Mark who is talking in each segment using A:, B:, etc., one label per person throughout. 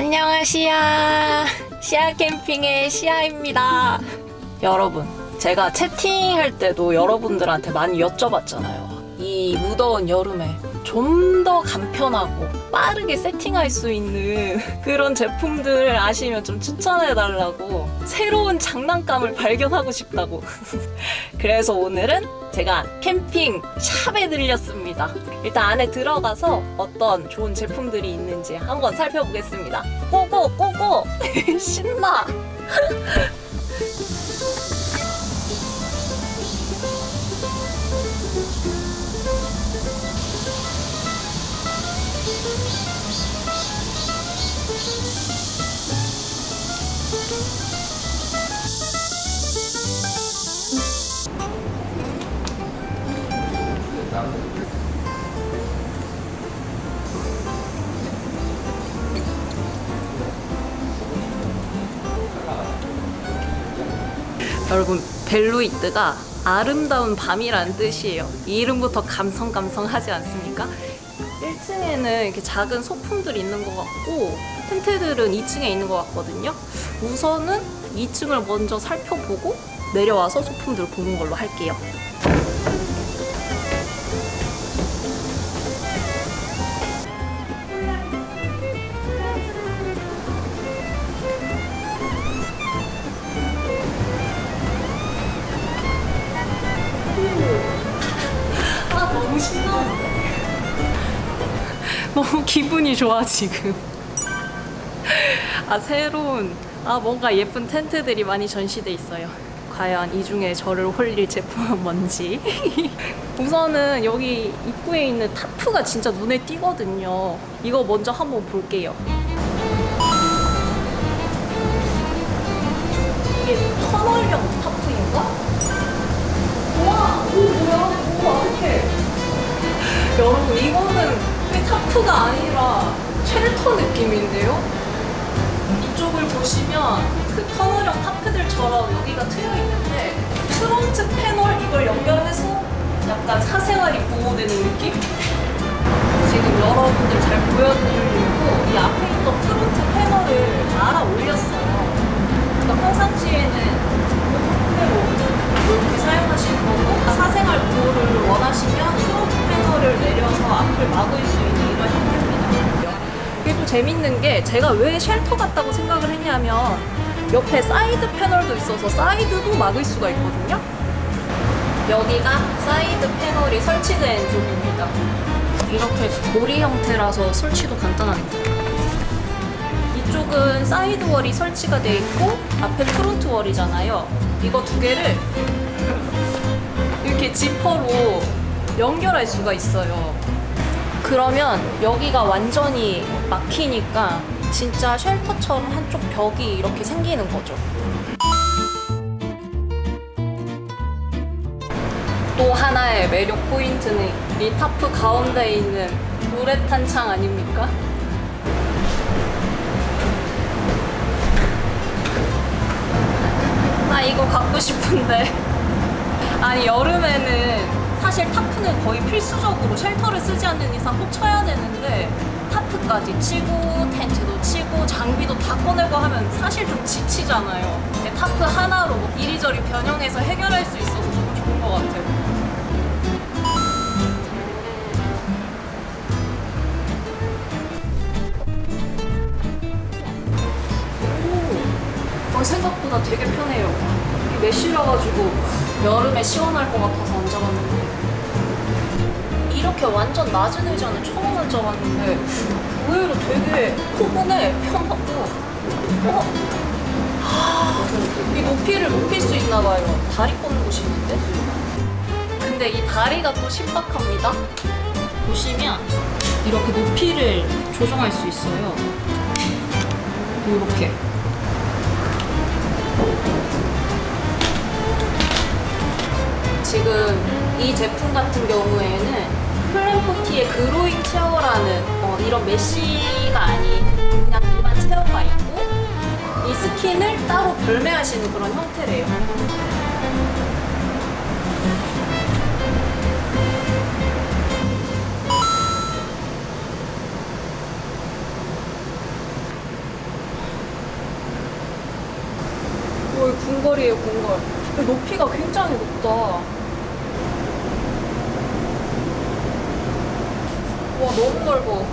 A: 안녕하시야. 시아 캠핑의 시아입니다. 여러분, 제가 채팅할 때도 여러분들한테 많이 여쭤봤잖아요. 이 무더운 여름에 좀 더 간편하고 빠르게 세팅할 수 있는 그런 제품들을 아시면 좀 추천해달라고, 새로운 장난감을 발견하고 싶다고. 그래서 오늘은 제가 캠핑 샵에 들렸습니다. 일단 안에 들어가서 어떤 좋은 제품들이 있는지 한번 살펴보겠습니다. 고고 고고. 신나. 여러분, 벨루이트가 아름다운 밤이라는 뜻이에요. 이 이름부터 감성하지 않습니까? 1층에는 이렇게 작은 소품들이 있는 것 같고 텐트들은 2층에 있는 것 같거든요. 우선은 2층을 먼저 살펴보고 내려와서 소품들을 보는 걸로 할게요. 너무 신나. 너무 기분이 좋아 지금. 새로운 뭔가 예쁜 텐트들이 많이 전시돼 있어요. 과연 이 중에 저를 홀릴 제품은 뭔지. 우선은 여기 입구에 있는 타프가 진짜 눈에 띄거든요. 이거 먼저 한번 볼게요. 이게 터널형 타프인가? 우와, 뭐야? 어떡해. 여러분, 이거는 타프가 아니라 쉘터 느낌인데요? 이쪽을 보시면 그 터널형 타프들처럼 여기가 트여 있는데 프론트 패널 이걸 연결해서 약간 사생활이 보호되는 느낌? 지금 여러분들 잘 보여드리려고 이 앞에 있던 프론트 패널을 알아 올렸어요. 그러니까 평상시에는 이렇게 사용하시는 거고, 사생활 보호를 원하시면 프론트 패널을 내려서 앞을 막을 수 있는 이런 형태입니다. 이게 또 재밌는 게, 제가 왜 쉘터 같다고 생각을 했냐면 옆에 사이드 패널도 있어서 사이드도 막을 수가 있거든요. 여기가 사이드 패널이 설치된 쪽입니다. 이렇게 고리 형태라서 설치도 간단합니다. 이쪽은 사이드 월이 설치가 되어 있고 앞에 프론트 월이잖아요. 이거 두 개를 이렇게 지퍼로 연결할 수가 있어요. 그러면 여기가 완전히 막히니까 진짜 쉘터처럼 한쪽 벽이 이렇게 생기는 거죠. 또 하나의 매력 포인트는 이 타프 가운데에 있는 우레탄 창 아닙니까? 이거 갖고 싶은데. 아니, 여름에는 사실 타프는 거의 필수적으로 쉘터를 쓰지 않는 이상 꼭 쳐야 되는데, 타프까지 치고 텐트도 치고 장비도 다 꺼내고 하면 사실 좀 지치잖아요. 근데 타프 하나로 이리저리 변형해서 해결할 수 있어서 너무 좋은 것 같아요. 생각보다 되게 편해요. 이게 메쉬라가지고 여름에 시원할 것 같아서 앉아봤는데, 이렇게 완전 낮은 의자는 처음 앉아봤는데 의외로 되게 포근해, 편하고. 이 높이를 높일 수 있나봐요. 다리 꽂는 곳이 있는데? 근데 이 다리가 또 신박합니다. 보시면 이렇게 높이를 조정할 수 있어요. 이렇게. 지금 이 제품 같은 경우에는 플랜포티의 그로잉 체어라는 이런 메쉬가 아닌 그냥 일반 체어가 있고, 이 스킨을 따로 별매하시는 그런 형태래요. 거의 궁궐이에요, 궁궐. 근데 높이가 굉장히 높다. 와, 너무 넓어.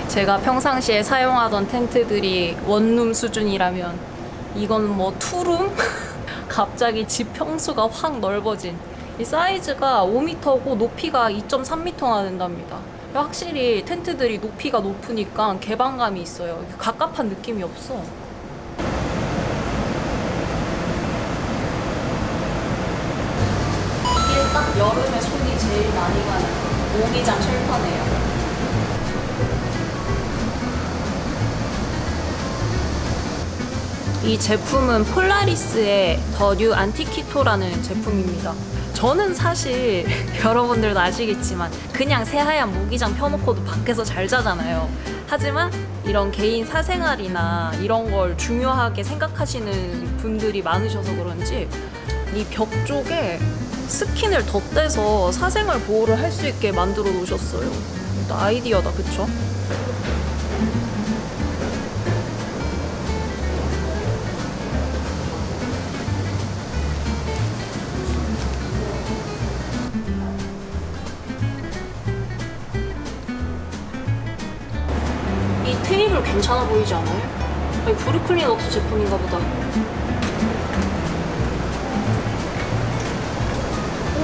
A: 제가 평상시에 사용하던 텐트들이 원룸 수준이라면 이건 뭐 투룸? 갑자기 집 평수가 확 넓어진. 이 사이즈가 5m고 높이가 2.3m나 된답니다. 확실히 텐트들이 높이가 높으니까 개방감이 있어요. 갑갑한 느낌이 없어. 이게 딱 여름에 손이 제일 많이 가는 모기장 쉘터네요. 이 제품은 폴라리스의 더 뉴 안티키토라는 제품입니다. 저는 사실 여러분들도 아시겠지만 그냥 새하얀 모기장 펴놓고도 밖에서 잘 자잖아요. 하지만 이런 개인 사생활이나 이런 걸 중요하게 생각하시는 분들이 많으셔서 그런지 이 벽 쪽에 스킨을 덧대서 사생활 보호를 할 수 있게 만들어 놓으셨어요. 이것도 아이디어다, 그쵸? 이 테이블 괜찮아 보이지 않아요? 아니, 브루클린 웍스 제품인가 보다. 오,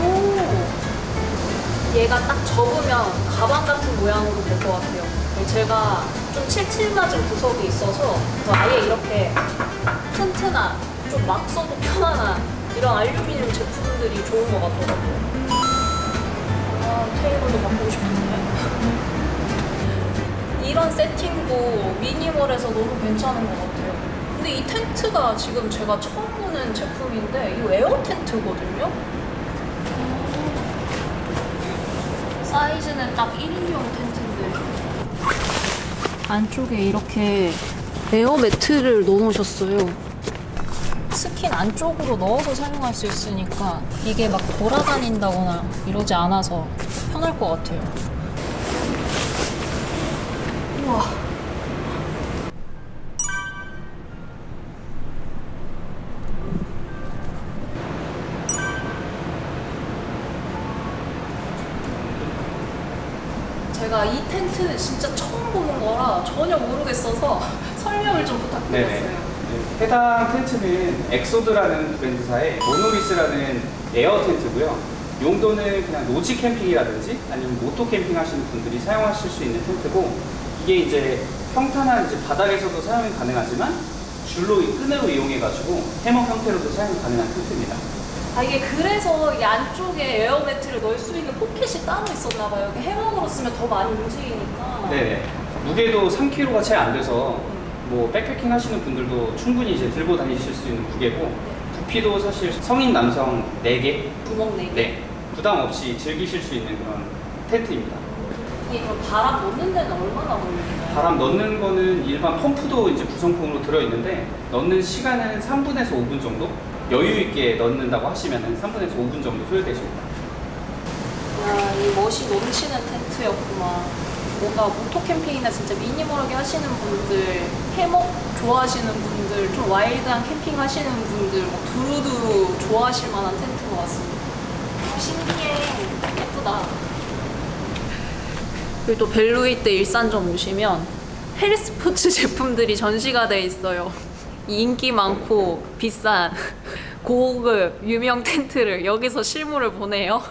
A: 얘가 딱 접으면 가방 같은 모양으로 될 것 같아요. 제가 좀 칠칠맞은 구석이 있어서 아예 이렇게 튼튼한, 좀 막 써도 편안한 이런 알루미늄 제품들이 좋은 것 같더라고요. 아, 테이블도 바꾸고 싶은데. 이런 세팅도 미니멀해서 너무 괜찮은 것 같아요. 근데 이 텐트가 지금 제가 처음 보는 제품인데 이거 에어 텐트거든요? 사이즈는 딱 1인용 텐트인데 안쪽에 이렇게 에어 매트를 넣어놓으셨어요. 스킨 안쪽으로 넣어서 사용할 수 있으니까 이게 막 돌아다닌다거나 이러지 않아서 편할 것 같아요. 우와. 제가 이 텐트는 진짜 처음 보는 거라 전혀 모르겠어서 설명을 좀 부탁드렸어요.
B: 네네. 해당 텐트는 엑소드라는 브랜드사의 모노리스라는 에어 텐트고요. 용도는 그냥 노지 캠핑이라든지 아니면 모토 캠핑 하시는 분들이 사용하실 수 있는 텐트고, 이게 이제 평탄한 이제 바닥에서도 사용이 가능하지만 줄로 끈으로 이용해가지고 해머 형태로도 사용이 가능한 텐트입니다.
A: 아, 이게 그래서 이 안쪽에 에어 매트를 넣을 수 있는 포켓이 따로 있었나 봐요. 이게 해먹으로 쓰면 더 많이 움직이니까.
B: 네네. 무게도 3kg가 채 안 돼서 뭐 백패킹 하시는 분들도 충분히 이제 들고 다니실 수 있는 무게고, 부피도 사실 성인 남성 4개,
A: 구멍 4개.
B: 네, 부담 없이 즐기실 수 있는 그런 텐트입니다.
A: 이게 그럼 바람 넣는 데는 얼마나 걸리나요?
B: 바람 넣는 거는 일반 펌프도 이제 구성품으로 들어있는데, 넣는 시간은 3분에서 5분 정도? 여유 있게 넣는다고 하시면 3분에서 5분 정도 소요되십니다.
A: 야, 이 멋이 넘치는 텐트였구만. 뭔가 모토 캠핑이나 진짜 미니멀하게 하시는 분들, 해먹 좋아하시는 분들, 좀 와일드한 캠핑 하시는 분들, 뭐 두루두루 좋아하실 만한 텐트인 것 같습니다. 신기해. 예쁘다. 그리고 또 벨루이트 일산점 오시면 헬스포츠 제품들이 전시가 돼 있어요. 인기 많고 비싼 고급 유명 텐트를 여기서 실물을 보네요.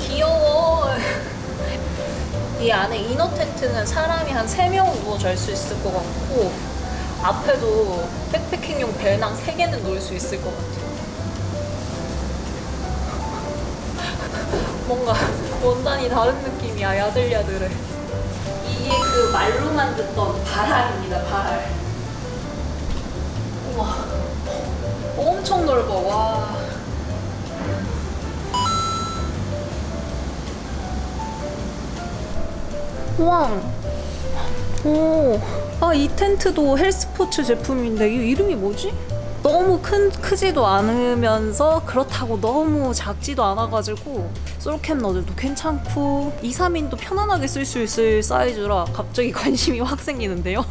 A: 귀여워. 이 안에 이너 텐트는 사람이 한 3명 누워 잘 수 있을 것 같고, 앞에도 백패킹용 배낭 3개는 놓을 수 있을 것 같아요. 뭔가 원단이 다른 느낌이야. 야들야들해. 이게 그 말로만 듣던 바랄입니다. 바랄. 우와, 엄청 넓어. 와. 우와. 오. 아, 이 텐트도 헬스포츠 제품인데 이 이름이 뭐지? 너무 크지도 않으면서 그렇다고 너무 작지도 않아가지고 솔캠 너들도 괜찮고 2, 3인도 편안하게 쓸 수 있을 사이즈라 갑자기 관심이 확 생기는데요.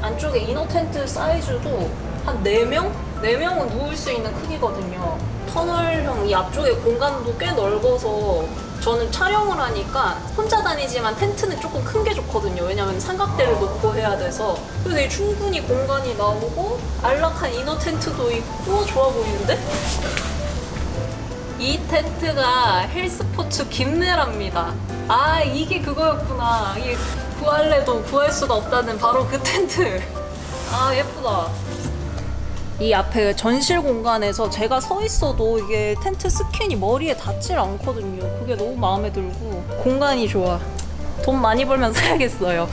A: 안쪽에 이너 텐트 사이즈도 한 4명? 4명은 누울 수 있는 크기거든요. 터널형 이 앞쪽에 공간도 꽤 넓어서 저는 촬영을 하니까 혼자 다니지만 텐트는 조금 큰 게 좋거든요. 왜냐면 삼각대를 놓고 해야 돼서. 그래서 되게 충분히 공간이 나오고 안락한 이너 텐트도 있고 좋아 보이는데? 이 텐트가 헬스포츠 김내랍니다. 아, 이게 그거였구나. 이게 구할래도 구할 수가 없다는 바로 그 텐트. 아, 예쁘다. 이 앞에 전실 공간에서 제가 서 있어도 이게 텐트 스킨이 머리에 닿질 않거든요. 그게 너무 마음에 들고 공간이 좋아. 돈 많이 벌면 사야겠어요.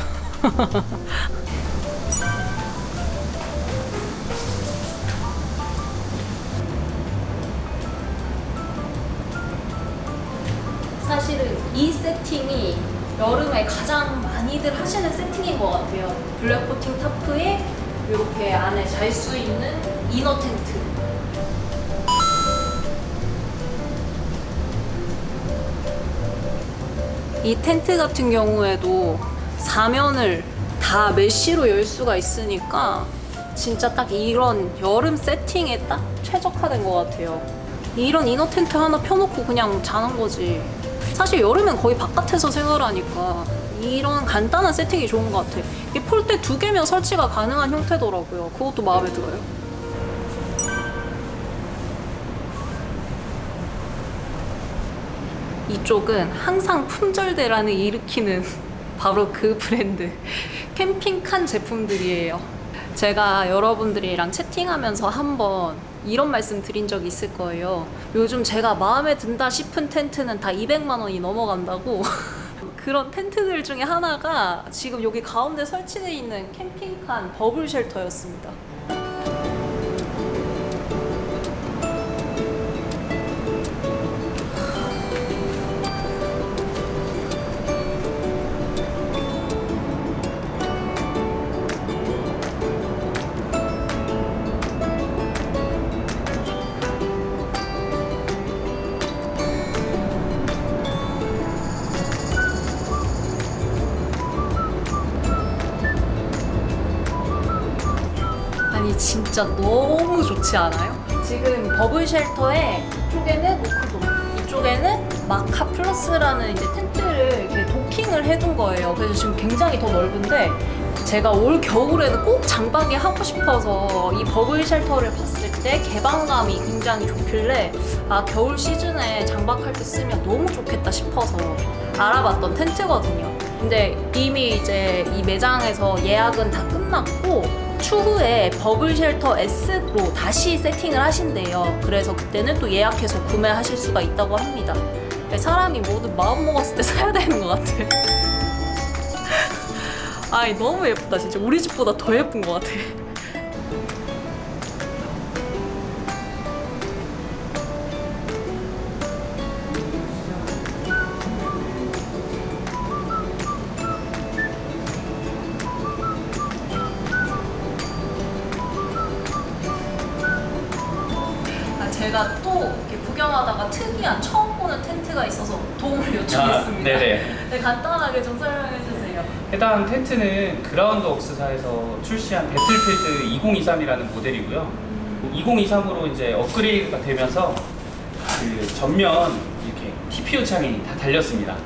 A: 사실은 이 세팅이 여름에 가장 많이들 하시는 세팅인 것 같아요. 블랙 코팅 타프에 이렇게 안에 잘 수 있는 이너 텐트. 이 텐트 같은 경우에도 사면을 다 메쉬로 열 수가 있으니까 진짜 딱 이런 여름 세팅에 딱 최적화된 것 같아요. 이런 이너 텐트 하나 펴놓고 그냥 자는 거지. 사실 여름엔 거의 바깥에서 생활하니까 이런 간단한 세팅이 좋은 것 같아. 이 폴대 2개면 설치가 가능한 형태더라고요. 그것도 마음에 들어요. 이쪽은 항상 품절대란을 일으키는 바로 그 브랜드 캠핑칸 제품들이에요. 제가 여러분들이랑 채팅하면서 한번 이런 말씀 드린 적이 있을 거예요. 요즘 제가 마음에 든다 싶은 텐트는 다 200만 원이 넘어간다고. 그런 텐트들 중에 하나가 지금 여기 가운데 설치되어 있는 캠핑칸 버블 쉘터였습니다. 아니 진짜 너무 좋지 않아요? 지금 버블 쉘터에 이쪽에는 오크돔, 이쪽에는 마카 플러스라는 이제 텐트를 이렇게 도킹을 해둔 거예요. 그래서 지금 굉장히 더 넓은데 제가 올 겨울에는 꼭 장박이 하고 싶어서 이 버블 쉘터를 봤을 때 개방감이 굉장히 좋길래 아, 겨울 시즌에 장박할 때 쓰면 너무 좋겠다 싶어서 알아봤던 텐트거든요. 근데 이미 이제 이 매장에서 예약은 다 끝났고 추후에 버블 쉘터 S로 다시 세팅을 하신대요. 그래서 그때는 또 예약해서 구매하실 수가 있다고 합니다. 사람이 뭐든 마음 먹었을 때 사야 되는 것 같아. 아이, 너무 예쁘다. 진짜 우리 집보다 더 예쁜 것 같아. 제가 또 이렇게 구경하다가 특이한 처음 보는 텐트가 있어서 도움을 요청했습니다.
B: 네네.
A: 네, 간단하게 좀 설명해 주세요.
B: 해당 텐트는 그라운드웍스사에서 출시한 배틀필드 2023이라는 모델이고요. 2023으로 이제 업그레이드가 되면서 그 전면 이렇게 TPU 창이 다 달렸습니다.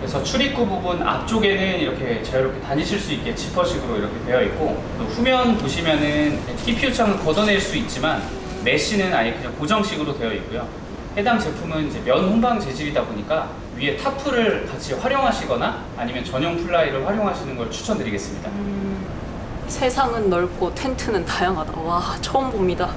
B: 그래서 출입구 부분 앞쪽에는 이렇게 자유롭게 다니실 수 있게 지퍼식으로 이렇게 되어 있고, 또 후면 보시면은 TPU 창을 걷어낼 수 있지만 메쉬는 아예 그냥 고정식으로 되어 있고요. 해당 제품은 이제 면 혼방 재질이다 보니까 위에 타프를 같이 활용하시거나 아니면 전용 플라이를 활용하시는 걸 추천드리겠습니다.
A: 세상은 넓고 텐트는 다양하다. 와, 처음 봅니다.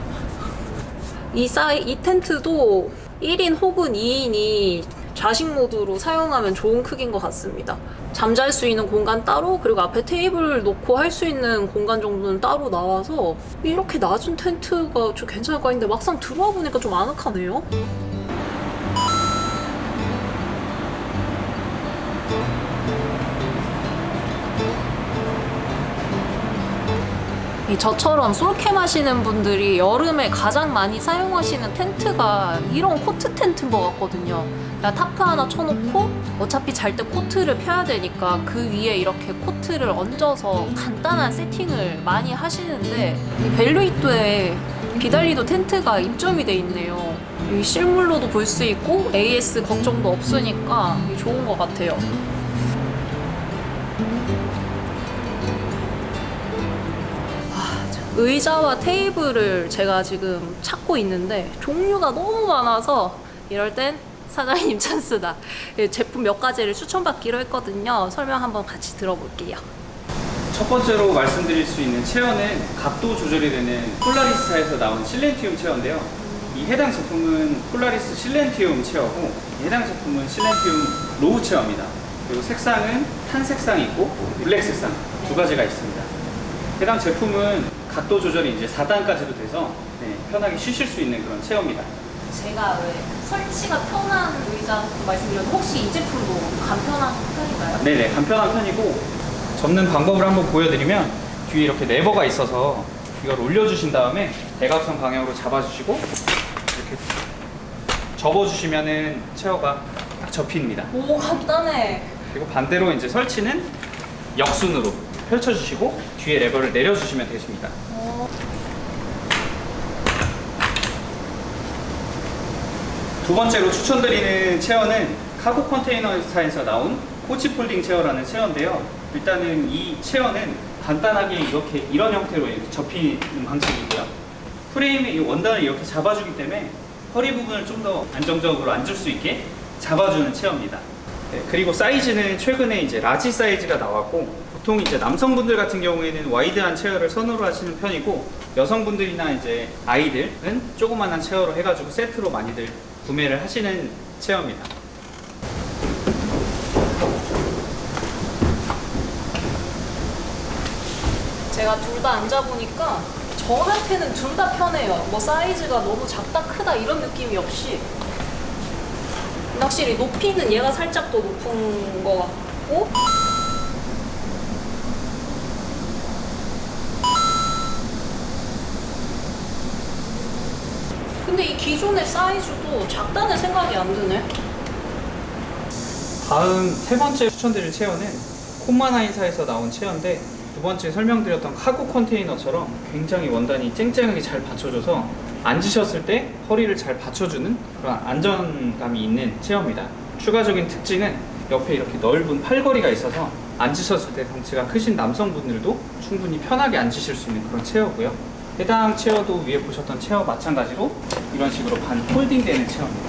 A: 이 텐트도 1인 혹은 2인이 좌식 모드로 사용하면 좋은 크기인 것 같습니다. 잠잘 수 있는 공간 따로, 그리고 앞에 테이블 놓고 할 수 있는 공간 정도는 따로 나와서 이렇게 낮은 텐트가 좀 괜찮을 것 같은데 막상 들어와 보니까 좀 아늑하네요. 저처럼 솔캠 하시는 분들이 여름에 가장 많이 사용하시는 텐트가 이런 코트 텐트인 것 같거든요. 그냥 타프 하나 쳐놓고 어차피 잘 때 코트를 펴야 되니까 그 위에 이렇게 코트를 얹어서 간단한 세팅을 많이 하시는데 이 벨루이토에 비달리도 텐트가 입점이 돼 있네요. 이 실물로도 볼 수 있고 AS 걱정도 없으니까 좋은 것 같아요. 의자와 테이블을 제가 지금 찾고 있는데 종류가 너무 많아서 이럴 땐 사장님 찬스다. 제품 몇 가지를 추천받기로 했거든요. 설명 한번 같이 들어볼게요.
B: 첫 번째로 말씀드릴 수 있는 체어는 각도 조절이 되는 폴라리스사에서 나온 실렌티움 체어인데요. 이 해당 제품은 폴라리스 실렌티움 체어고 해당 제품은 실렌티움 로우 체어입니다. 그리고 색상은 탄 색상이 있고 블랙 색상 두 가지가 있습니다. 해당 제품은 각도 조절이 이제 4단까지도 돼서 편하게 쉬실 수 있는 그런 체어입니다.
A: 제가 왜 설치가 편한 의자 말씀드렸는데 혹시 이 제품도 간편한 편인가요?
B: 네네, 간편한 편이고 접는 방법을 한번 보여드리면 뒤에 이렇게 레버가 있어서 이걸 올려주신 다음에 대각선 방향으로 잡아주시고 이렇게 접어주시면은 체어가 딱 접힙니다.
A: 오, 간단해.
B: 그리고 반대로 이제 설치는 역순으로 펼쳐주시고 뒤에 레버를 내려주시면 되십니다. 두 번째로 추천드리는 체어는 카고 컨테이너사에서 나온 코치 폴딩 체어라는 체어인데요. 일단은 이 체어는 간단하게 이렇게 이런 형태로 이렇게 접히는 방식이고요. 프레임의 이 원단을 이렇게 잡아주기 때문에 허리 부분을 좀 더 안정적으로 앉을 수 있게 잡아주는 체어입니다. 네, 그리고 사이즈는 최근에 이제 라지 사이즈가 나왔고 보통 이제 남성분들 같은 경우에는 와이드한 체어를 선호를 하시는 편이고 여성분들이나 이제 아이들은 조그만한 체어로 해가지고 세트로 많이들 구매를 하시는 체어입니다.
A: 제가 둘 다 앉아보니까 저한테는 둘 다 편해요. 뭐 사이즈가 너무 작다 크다 이런 느낌이 없이 확실히 높이는 얘가 살짝 더 높은 것 같고 근데 이 기존의 사이즈도 작다는 생각이 안 드네.
B: 다음 세 번째 추천드릴 체어는 콤마나인사에서 나온 체어인데 두 번째 설명드렸던 카고 컨테이너처럼 굉장히 원단이 쨍쨍하게 잘 받쳐줘서 앉으셨을 때 허리를 잘 받쳐주는 그런 안정감이 있는 체어입니다. 추가적인 특징은 옆에 이렇게 넓은 팔걸이가 있어서 앉으셨을 때 덩치가 크신 남성분들도 충분히 편하게 앉으실 수 있는 그런 체어고요. 해당 체어도 위에 보셨던 체어 마찬가지로 이런 식으로 반 폴딩되는 체어입니다.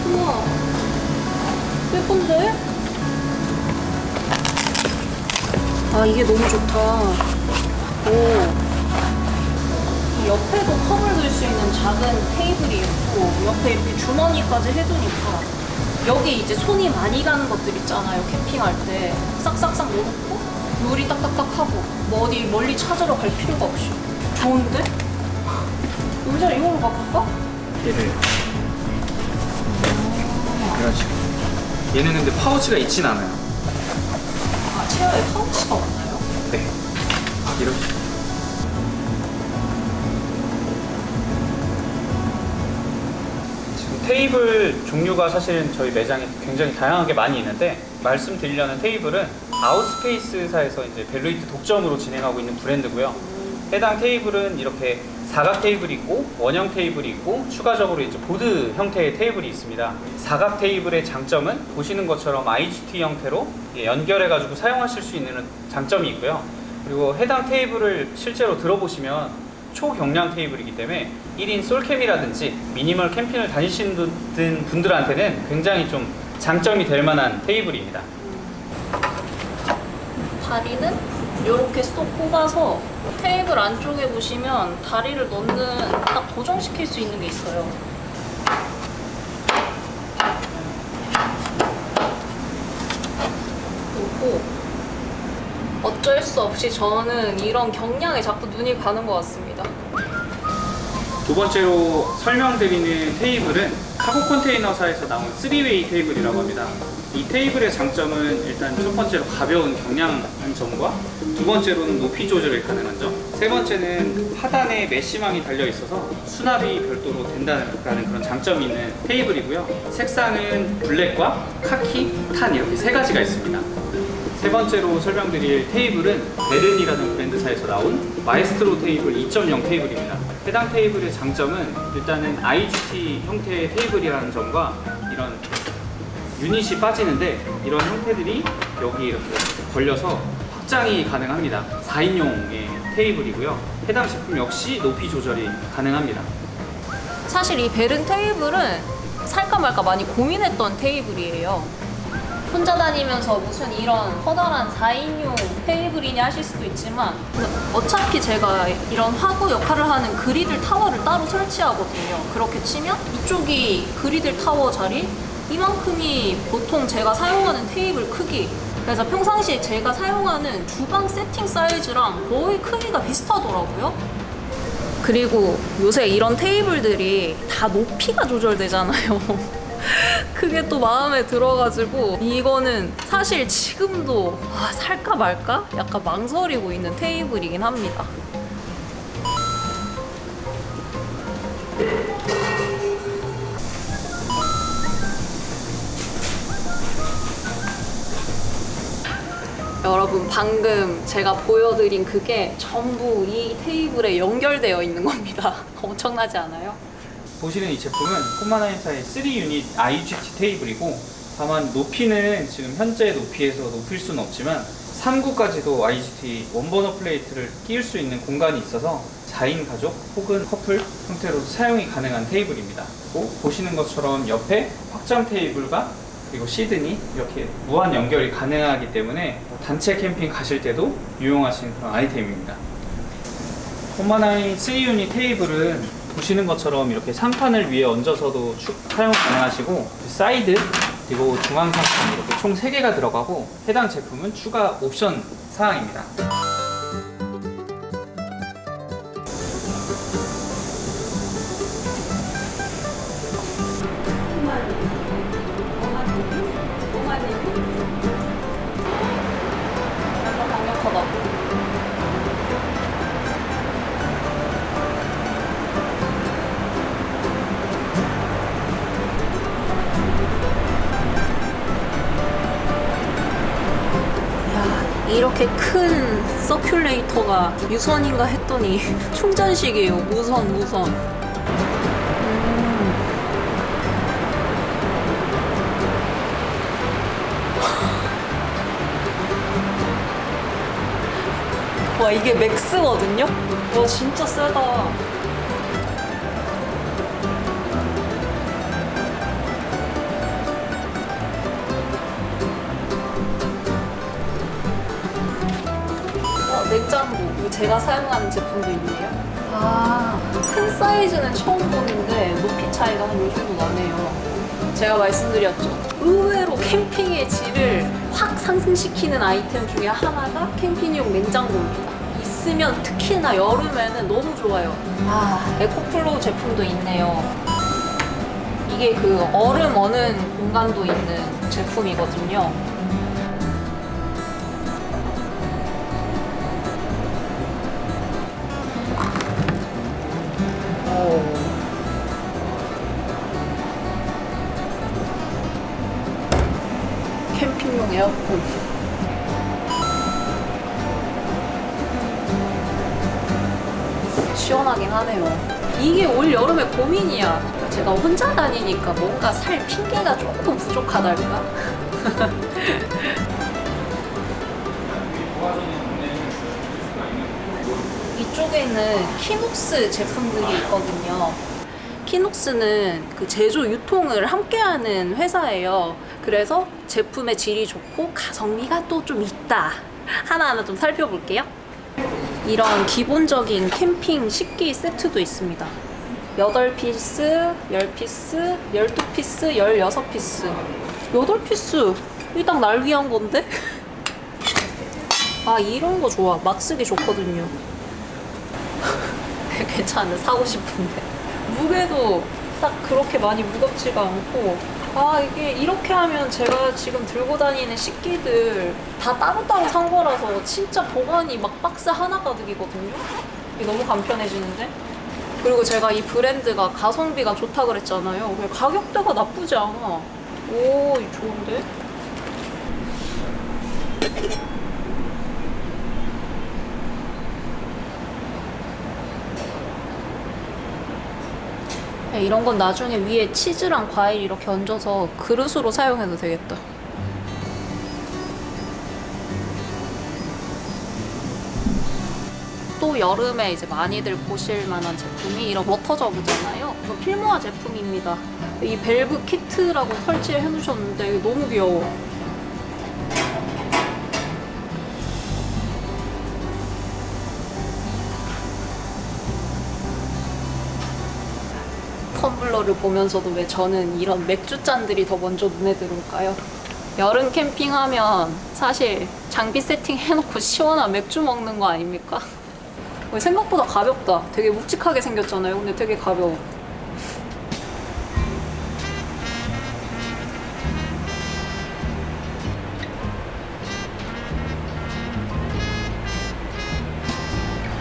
A: 우와, 예쁜데? 아, 이게 너무 좋다. 오. 이 옆에도 컵을 넣을 수 있는 작은 테이블이 있고, 옆에 이렇게 주머니까지 해두니까, 여기 이제 손이 많이 가는 것들 있잖아요, 캠핑할 때. 싹싹싹 넣어놓고, 요리 딱딱딱 하고, 뭐 어디 멀리 찾으러 갈 필요가 없이. 좋은데? 의자 이걸로 바꿀까?
B: 얘를 이런 식으로. 얘는 근데 파우치가 있진 않아요.
A: 아, 체어에 파우치가 없나요?
B: 네. 이런 식으로. 지금 테이블 종류가 사실은 저희 매장에 굉장히 다양하게 많이 있는데 말씀드리려는 테이블은 아웃스페이스사에서 이제 벨루이트 독점으로 진행하고 있는 브랜드고요. 해당 테이블은 이렇게 사각 테이블이 있고 원형 테이블이 있고 추가적으로 이제 보드 형태의 테이블이 있습니다. 사각 테이블의 장점은 보시는 것처럼 IGT 형태로 연결해 가지고 사용하실 수 있는 장점이 있고요. 그리고 해당 테이블을 실제로 들어보시면 초경량 테이블이기 때문에 1인 솔캠이라든지 미니멀 캠핑을 다니시는 분들한테는 굉장히 좀 장점이 될 만한 테이블입니다.
A: 다리는 이렇게 쏙 뽑아서 테이블 안쪽에 보시면 다리를 넣는 딱 고정시킬 수 있는 게 있어요. 어쩔 수 없이 저는 이런 경량에 자꾸 눈이 가는 것 같습니다.
B: 두 번째로 설명드리는 테이블은 카고 컨테이너사에서 나온 3웨이 테이블이라고 합니다. 이 테이블의 장점은 일단 첫 번째로 가벼운 경량한 점과 두 번째로는 높이 조절이 가능한 점, 세 번째는 하단에 메쉬망이 달려 있어서 수납이 별도로 된다는 그런 장점이 있는 테이블이고요. 색상은 블랙과 카키, 탄 이렇게 세 가지가 있습니다. 세 번째로 설명드릴 테이블은 베른이라는 브랜드사에서 나온 마에스트로 테이블 2.0 테이블입니다. 해당 테이블의 장점은 일단은 IGT 형태의 테이블이라는 점과 이런 유닛이 빠지는데 이런 형태들이 여기 이렇게 걸려서 확장이 가능합니다. 4인용의 테이블이고요. 해당 제품 역시 높이 조절이 가능합니다.
A: 사실 이 베른 테이블은 살까 말까 많이 고민했던 테이블이에요. 혼자 다니면서 무슨 이런 커다란 4인용 테이블이냐 하실 수도 있지만 어차피 제가 이런 화구 역할을 하는 그리들 타워를 따로 설치하거든요. 그렇게 치면 이쪽이 그리들 타워 자리, 이만큼이 보통 제가 사용하는 테이블 크기. 그래서 평상시에 제가 사용하는 주방 세팅 사이즈랑 거의 크기가 비슷하더라고요. 그리고 요새 이런 테이블들이 다 높이가 조절되잖아요. 그게 또 마음에 들어가지고 이거는 사실 지금도 살까 말까? 약간 망설이고 있는 테이블이긴 합니다. 여러분 방금 제가 보여드린 그게 전부 이 테이블에 연결되어 있는 겁니다. 엄청나지 않아요?
B: 보시는 이 제품은 콤마나인사의 3유닛 IGT 테이블이고 다만 높이는 지금 현재 높이에서 높일 수는 없지만 3구까지도 IGT 원버너 플레이트를 끼울 수 있는 공간이 있어서 4인 가족 혹은 커플 형태로 사용이 가능한 테이블입니다. 그리고 보시는 것처럼 옆에 확장 테이블과 그리고 시드니 이렇게 무한 연결이 가능하기 때문에 단체 캠핑 가실 때도 유용하신 그런 아이템입니다. 콤마나인 3유닛 테이블은 보시는 것처럼 이렇게 상판을 위에 얹어서도 사용 가능하시고 사이드 그리고 중앙 상판 이렇게 총 3개가 들어가고 해당 제품은 추가 옵션 사항입니다.
A: 이렇게 큰 서큘레이터가 유선인가 했더니 충전식이에요. 무선. 와, 이게 맥스거든요? 와, 진짜 세다. 냉장고, 이거 제가 사용하는 제품도 있네요. 큰 사이즈는 처음 보는데 높이 차이가 한 요 정도 나네요. 제가 말씀드렸죠. 의외로 캠핑의 질을 확 상승시키는 아이템 중에 하나가 캠핑용 냉장고입니다. 있으면 특히나 여름에는 너무 좋아요. 에코플로우 제품도 있네요. 이게 그 얼음 어는 공간도 있는 제품이거든요. 캠핑용 에어컨. 시원하긴 하네요. 이게 올 여름에 고민이야. 제가 혼자 다니니까 뭔가 살 핑계가 조금 부족하달까? 이쪽에는 키녹스 제품들이 있거든요. 키녹스는 그 제조 유통을 함께하는 회사예요. 그래서 제품의 질이 좋고 가성비가 또 좀 있다. 하나하나 좀 살펴볼게요. 이런 기본적인 캠핑 식기 세트도 있습니다. 8피스, 10피스, 12피스, 16피스. 8피스? 이 딱 날 위한 건데? 아, 이런 거 좋아. 막 쓰기 좋거든요. 괜찮은데 사고 싶은데. 무게도 딱 그렇게 많이 무겁지가 않고, 아, 이게 이렇게 하면 제가 지금 들고 다니는 식기들 다 따로따로 산 거라서 진짜 보관이 막 박스 하나 가득이거든요. 이게 너무 간편해지는데. 그리고 제가 이 브랜드가 가성비가 좋다 그랬잖아요. 가격대가 나쁘지 않아. 오, 좋은데? 이런 건 나중에 위에 치즈랑 과일 이렇게 얹어서 그릇으로 사용해도 되겠다. 또 여름에 이제 많이들 보실 만한 제품이 이런 워터저그잖아요. 이거 필모아 제품입니다. 이 밸브 키트라고 설치해 놓으셨는데 이게 너무 귀여워. 텀블러를 보면서도 왜 저는 이런 맥주잔들이 더 먼저 눈에 들어올까요? 여름 캠핑하면 사실 장비 세팅해놓고 시원한 맥주 먹는 거 아닙니까? 생각보다 가볍다. 되게 묵직하게 생겼잖아요. 근데 되게 가벼워.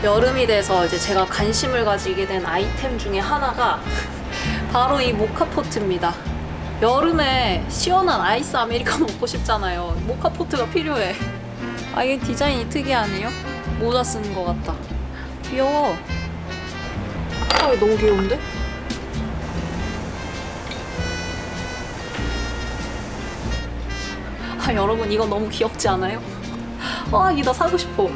A: 여름이 돼서 이제 제가 관심을 가지게 된 아이템 중에 하나가 바로 이 모카포트입니다. 여름에 시원한 아이스 아메리카노 먹고 싶잖아요. 모카포트가 필요해. 아, 이게 디자인이 특이하네요. 모자 쓰는 것 같다. 귀여워. 아, 이거 너무 귀여운데? 아, 여러분 이거 너무 귀엽지 않아요? 아, 이거 나 사고 싶어.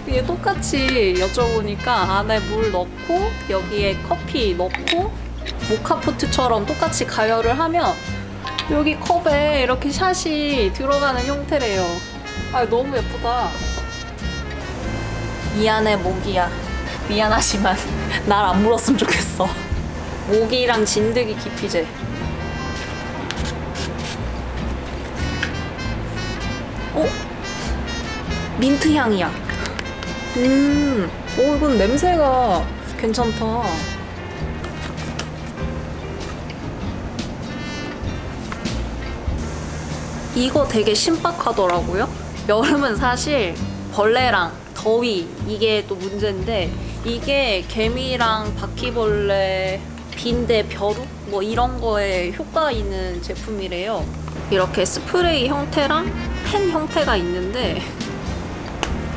A: 이게 똑같이 여쭤보니까 안에 물 넣고 여기에 커피 넣고 모카포트처럼 똑같이 가열을 하면 여기 컵에 이렇게 샷이 들어가는 형태래요. 아, 너무 예쁘다. 미안해 모기야. 미안하지만 날 안 물었으면 좋겠어. 모기랑 진드기 기피제. 민트 향이야. 이건 냄새가 괜찮다. 이거 되게 신박하더라고요. 여름은 사실 벌레랑 더위 이게 또 문제인데 이게 개미랑 바퀴벌레, 빈대, 벼룩 뭐 이런 거에 효과 있는 제품이래요. 이렇게 스프레이 형태랑 펜 형태가 있는데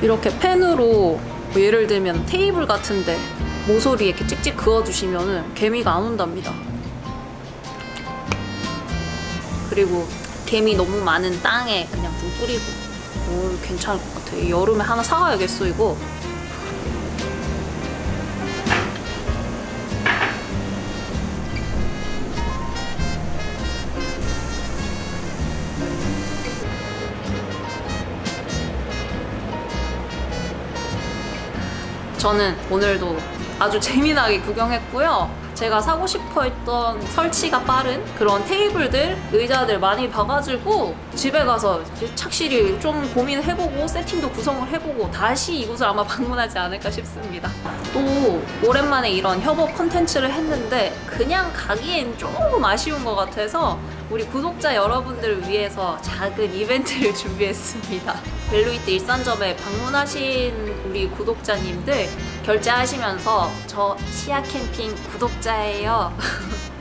A: 이렇게 펜으로 뭐 예를 들면 테이블 같은데 모서리 이렇게 찍찍 그어주시면은 개미가 안 온답니다. 그리고 개미 너무 많은 땅에 그냥 좀 뿌리고. 오, 괜찮을 것 같아. 여름에 하나 사가야겠어 이거. 저는 오늘도 아주 재미나게 구경했고요. 제가 사고 싶어 했던 설치가 빠른 그런 테이블들, 의자들 많이 봐가지고 집에 가서 착실히 좀 고민해보고 세팅도 구성을 해보고 다시 이곳을 아마 방문하지 않을까 싶습니다. 또 오랜만에 이런 협업 콘텐츠를 했는데 그냥 가기엔 조금 아쉬운 것 같아서 우리 구독자 여러분들을 위해서 작은 이벤트를 준비했습니다. 벨루이트 일산점에 방문하신 우리 구독자님들 결제하시면서 저 시아 캠핑 구독자예요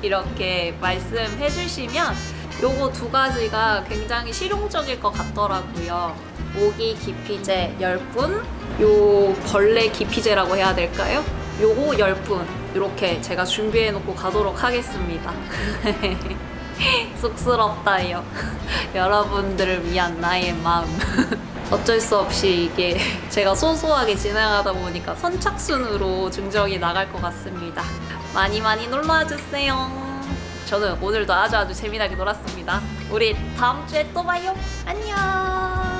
A: 이렇게 말씀해 주시면 요거 두 가지가 굉장히 실용적일 것 같더라고요. 모기 기피제 10분, 요 벌레 기피제라고 해야 될까요? 요거 10분 이렇게 제가 준비해 놓고 가도록 하겠습니다. 쑥스럽다요. 여러분들을 위한 나의 마음. 어쩔 수 없이 이게 제가 소소하게 진행하다 보니까 선착순으로 증정이 나갈 것 같습니다. 많이 많이 놀러와주세요. 저는 오늘도 아주 재미나게 놀았습니다. 우리 다음 주에 또 봐요. 안녕.